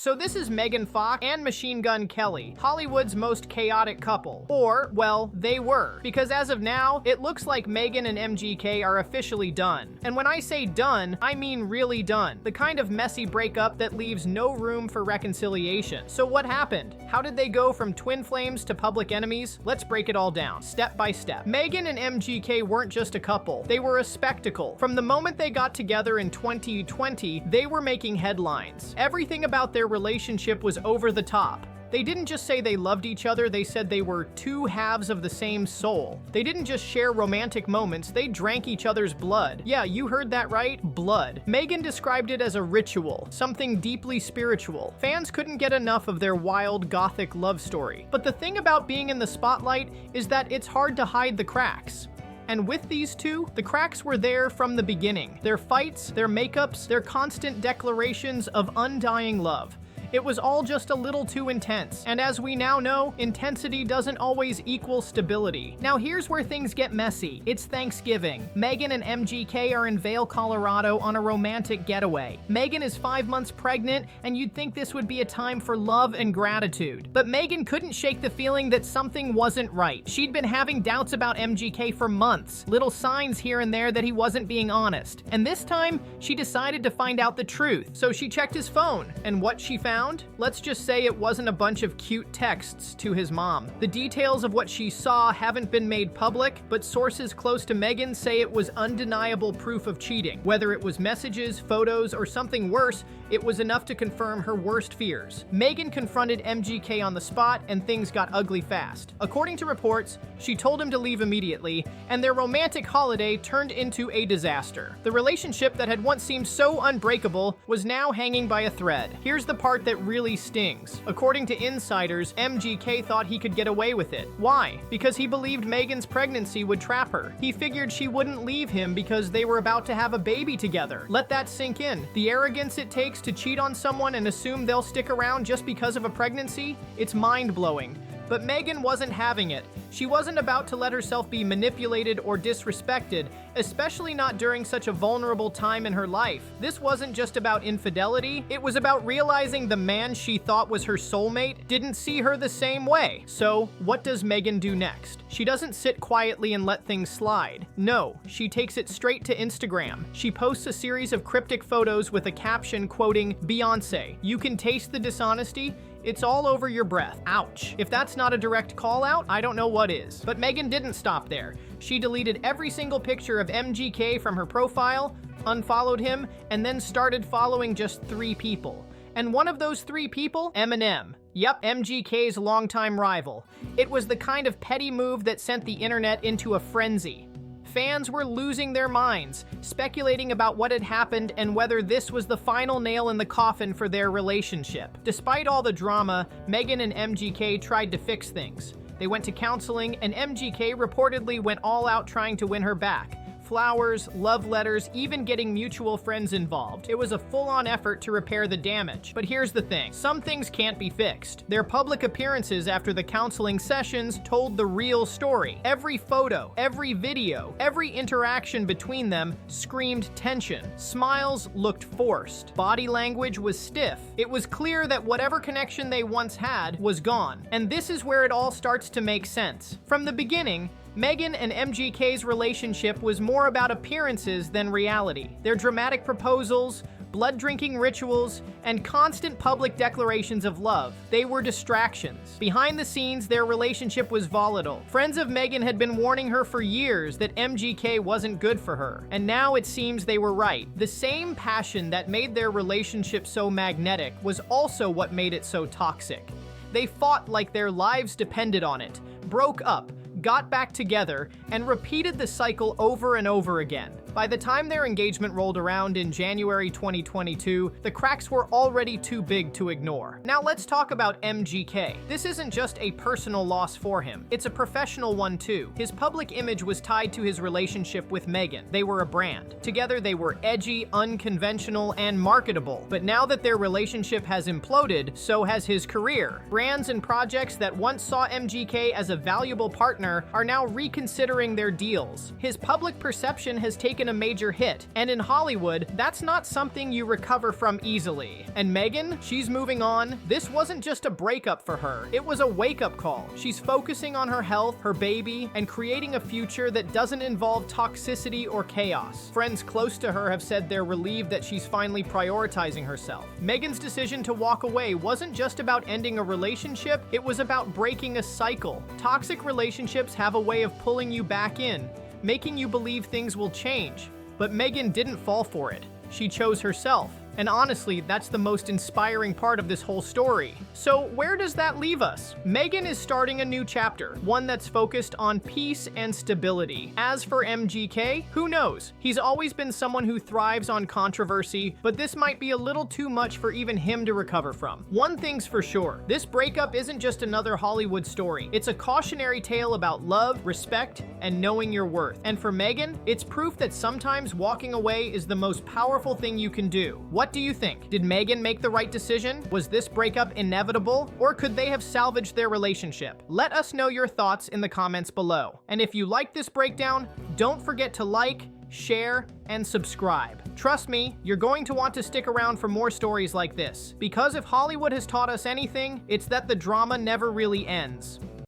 So this is Megan Fox and Machine Gun Kelly, Hollywood's most chaotic couple. Or, well, they were. Because as of now, it looks like Megan and MGK are officially done. And when I say done, I mean really done. The kind of messy breakup that leaves no room for reconciliation. So what happened? How did they go from twin flames to public enemies? Let's break it all down, step by step. Megan and MGK weren't just a couple, they were a spectacle. From the moment they got together in 2020, they were making headlines. Everything about their relationship was over the top. They didn't just say they loved each other, they said they were two halves of the same soul. They didn't just share romantic moments, they drank each other's blood. Yeah, you heard that right, blood. Megan described it as a ritual, something deeply spiritual. Fans couldn't get enough of their wild, gothic love story. But the thing about being in the spotlight is that it's hard to hide the cracks. And with these two, the cracks were there from the beginning. Their fights, their makeups, their constant declarations of undying love. It was all just a little too intense. And as we now know, intensity doesn't always equal stability. Now here's where things get messy. It's Thanksgiving. Megan and MGK are in Vail, Colorado on a romantic getaway. Megan is 5 months pregnant, and you'd think this would be a time for love and gratitude. But Megan couldn't shake the feeling that something wasn't right. She'd been having doubts about MGK for months, little signs here and there that he wasn't being honest. And this time, she decided to find out the truth. So she checked his phone, and what she found? Let's just say it wasn't a bunch of cute texts to his mom. The details of what she saw haven't been made public, but sources close to Megan say it was undeniable proof of cheating. Whether it was messages, photos, or something worse, it was enough to confirm her worst fears. Megan confronted MGK on the spot, and things got ugly fast. According to reports, she told him to leave immediately, and their romantic holiday turned into a disaster. The relationship that had once seemed so unbreakable was now hanging by a thread. Here's the part that really stings. According to insiders, MGK thought he could get away with it. Why? Because he believed Megan's pregnancy would trap her. He figured she wouldn't leave him because they were about to have a baby together. Let that sink in. The arrogance it takes to cheat on someone and assume they'll stick around just because of a pregnancy? It's mind-blowing. But Megan wasn't having it. She wasn't about to let herself be manipulated or disrespected, especially not during such a vulnerable time in her life. This wasn't just about infidelity, it was about realizing the man she thought was her soulmate didn't see her the same way. So, what does Megan do next? She doesn't sit quietly and let things slide. No, she takes it straight to Instagram. She posts a series of cryptic photos with a caption quoting, "Beyonce, you can taste the dishonesty? It's all over your breath. Ouch. If that's not a direct call out, I don't know what is." But Megan didn't stop there. She deleted every single picture of MGK from her profile, unfollowed him, and then started following just 3 people. And one of those 3 people, Eminem. Yup, MGK's longtime rival. It was the kind of petty move that sent the internet into a frenzy. Fans were losing their minds, speculating about what had happened and whether this was the final nail in the coffin for their relationship. Despite all the drama, Megan and MGK tried to fix things. They went to counseling, and MGK reportedly went all out trying to win her back. Flowers, love letters, even getting mutual friends involved. It was a full-on effort to repair the damage. But here's the thing, some things can't be fixed. Their public appearances after the counseling sessions told the real story. Every photo, every video, every interaction between them screamed tension. Smiles looked forced. Body language was stiff. It was clear that whatever connection they once had was gone. And this is where it all starts to make sense. From the beginning, Megan and MGK's relationship was more about appearances than reality. Their dramatic proposals, blood-drinking rituals, and constant public declarations of love, they were distractions. Behind the scenes, their relationship was volatile. Friends of Megan had been warning her for years that MGK wasn't good for her, and now it seems they were right. The same passion that made their relationship so magnetic was also what made it so toxic. They fought like their lives depended on it, broke up, got back together, and repeated the cycle over and over again. By the time their engagement rolled around in January 2022, the cracks were already too big to ignore. Now let's talk about MGK. This isn't just a personal loss for him, it's a professional one too. His public image was tied to his relationship with Megan. They were a brand. Together they were edgy, unconventional, and marketable. But now that their relationship has imploded, so has his career. Brands and projects that once saw MGK as a valuable partner billionaire are now reconsidering their deals. His public perception has taken a major hit, and in Hollywood, that's not something you recover from easily. And Meghan, she's moving on. This wasn't just a breakup for her, it was a wake-up call. She's focusing on her health, her baby, and creating a future that doesn't involve toxicity or chaos. Friends close to her have said they're relieved that she's finally prioritizing herself. Meghan's decision to walk away wasn't just about ending a relationship, it was about breaking a cycle. Toxic relationships have a way of pulling you back in, making you believe things will change. But Meghan didn't fall for it. She chose herself. And honestly, that's the most inspiring part of this whole story. So where does that leave us? Meghan is starting a new chapter, one that's focused on peace and stability. As for MGK, who knows? He's always been someone who thrives on controversy, but this might be a little too much for even him to recover from. One thing's for sure, this breakup isn't just another Hollywood story. It's a cautionary tale about love, respect, and knowing your worth. And for Meghan, it's proof that sometimes walking away is the most powerful thing you can do. What do you think? Did Meghan make the right decision? Was this breakup inevitable? Or could they have salvaged their relationship? Let us know your thoughts in the comments below. And if you like this breakdown, don't forget to like, share, and subscribe. Trust me, you're going to want to stick around for more stories like this. Because if Hollywood has taught us anything, it's that the drama never really ends.